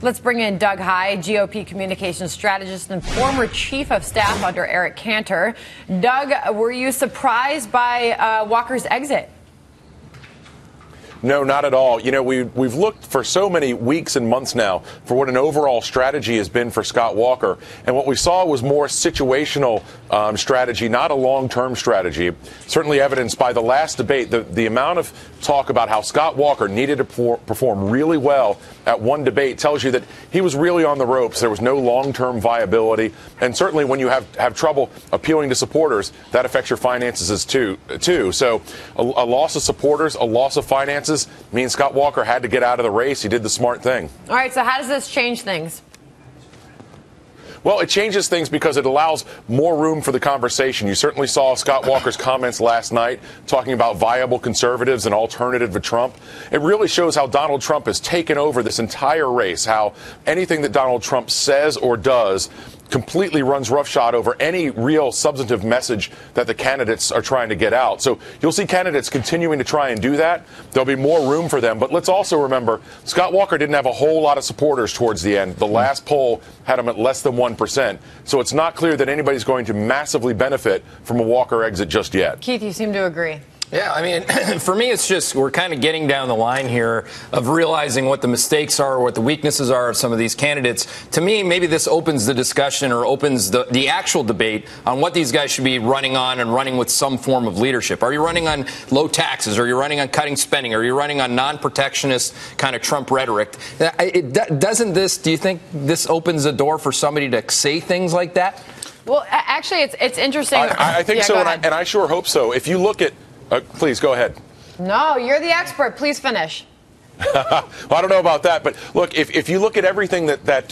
Let's bring in Doug Heye, GOP communications strategist and former chief of staff under Eric Cantor. Doug, were you surprised by Walker's exit? No, not at all. You know, we've looked for so many weeks and months now for what an overall strategy has been for Scott Walker. And what we saw was more situational strategy, not a long-term strategy. Certainly evidenced by the last debate, the amount of talk about how Scott Walker needed to perform really well at one debate tells you that he was really on the ropes. There was no long-term viability. And certainly when you have trouble appealing to supporters, that affects your finances too. So a loss of supporters, a loss of finances means Scott Walker had to get out of the race. He did the smart thing. All right, so how does this change things? Well, it changes things because it allows more room for the conversation. You certainly saw Scott Walker's comments last night talking about viable conservatives, an alternative to Trump. It really shows how Donald Trump has taken over this entire race, how anything that Donald Trump says or does completely runs roughshod over any real substantive message that the candidates are trying to get out. So you'll see candidates continuing to try and do that. There'll be more room for them. But let's also remember, Scott Walker didn't have a whole lot of supporters towards the end. The last poll had him at less than 1%. So it's not clear that anybody's going to massively benefit from a Walker exit just yet. Keith, you seem to agree. Yeah, I mean, for me, it's just we're kind of getting down the line here of realizing what the mistakes are, what the weaknesses are of some of these candidates. To me, maybe this opens the discussion or opens the actual debate on what these guys should be running on and running with some form of leadership. Are you running on low taxes? Are you running on cutting spending? Are you running on non-protectionist kind of Trump rhetoric? Do you think this opens the door for somebody to say things like that? Well, actually, it's interesting. I think so, and I sure hope so. If you look at please go ahead. No, you're the expert. Please finish. Well, I don't know about that, but look, if you look at everything that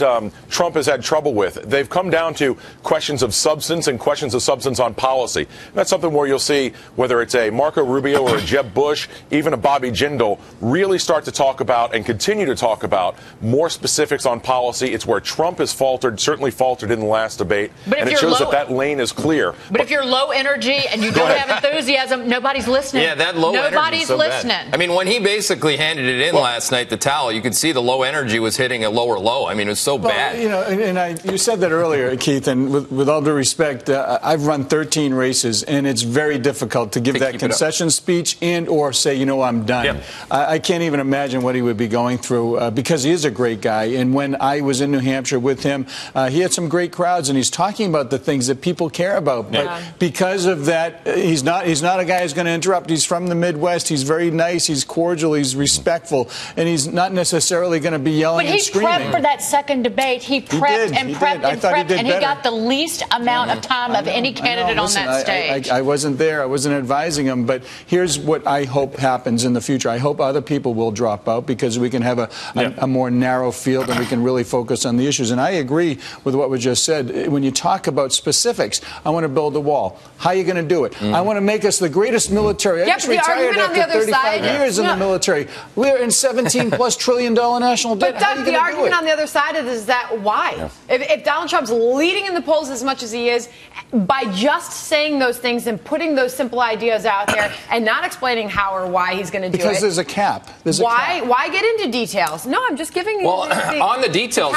Trump has had trouble with, they've come down to questions of substance and questions of substance on policy. And that's something where you'll see whether it's a Marco Rubio or a Jeb Bush, even a Bobby Jindal, really start to talk about and continue to talk about more specifics on policy. It's where Trump has faltered, certainly faltered in the last debate, and it shows that lane is clear. But if you're low energy and you don't have enthusiasm, nobody's listening. Yeah, that low energy. Nobody's so listening. Bad. I mean, when he basically handed it in last night, the towel, you could see the low energy was hitting a lower low. I mean, it was so bad. You know, you said that earlier, Keith, and with all due respect, I've run 13 races, and it's very difficult to give that concession speech and or say, you know, I'm done. Yep. I can't even imagine what he would be going through because he is a great guy. And when I was in New Hampshire with him, he had some great crowds, and he's talking about the things that people care about. But because of that, he's not a guy who's going to interrupt. He's from the Midwest. He's very nice. He's cordial. He's respectful. And he's not necessarily going to be yelling and screaming. But he prepped for that second debate. He prepped and prepped, and he got the least amount of time of any candidate on that stage. I wasn't there. I wasn't advising him. But here's what I hope happens in the future. I hope other people will drop out because we can have a more narrow field and we can really focus on the issues. And I agree with what was just said. When you talk about specifics, I want to build a wall. How are you going to do it? I want to make us the greatest military. I just retired after 35 years in the military. We're in $17+ trillion national debt. But Doug, the argument on the other side of this is that why? Yeah. If Donald Trump's leading in the polls as much as he is, by just saying those things and putting those simple ideas out there and not explaining how or why he's going to do it. Because there's a cap. Why get into details? No, I'm just giving you on the details,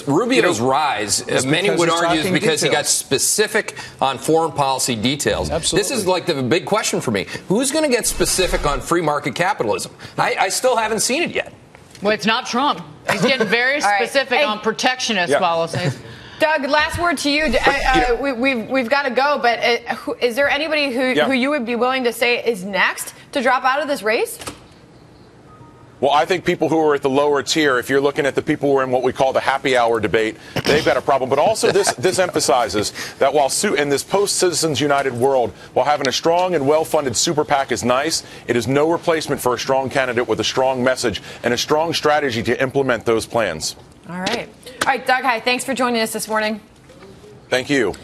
Rubio's rise, many would argue, is because he got specific on foreign policy details. Absolutely. This is like the big question for me. Who's going to get specific on free market capitalism? I still haven't seen it yet. Well, it's not Trump. He's getting very specific on protectionist policies. Doug, last word to you. We've got to go, but is there anybody who you would be willing to say is next to drop out of this race? Well, I think people who are at the lower tier, if you're looking at the people who are in what we call the happy hour debate, they've got a problem. But also this emphasizes that while in this post-Citizens United world, while having a strong and well-funded super PAC is nice, it is no replacement for a strong candidate with a strong message and a strong strategy to implement those plans. All right. Doug Heye, thanks for joining us this morning. Thank you.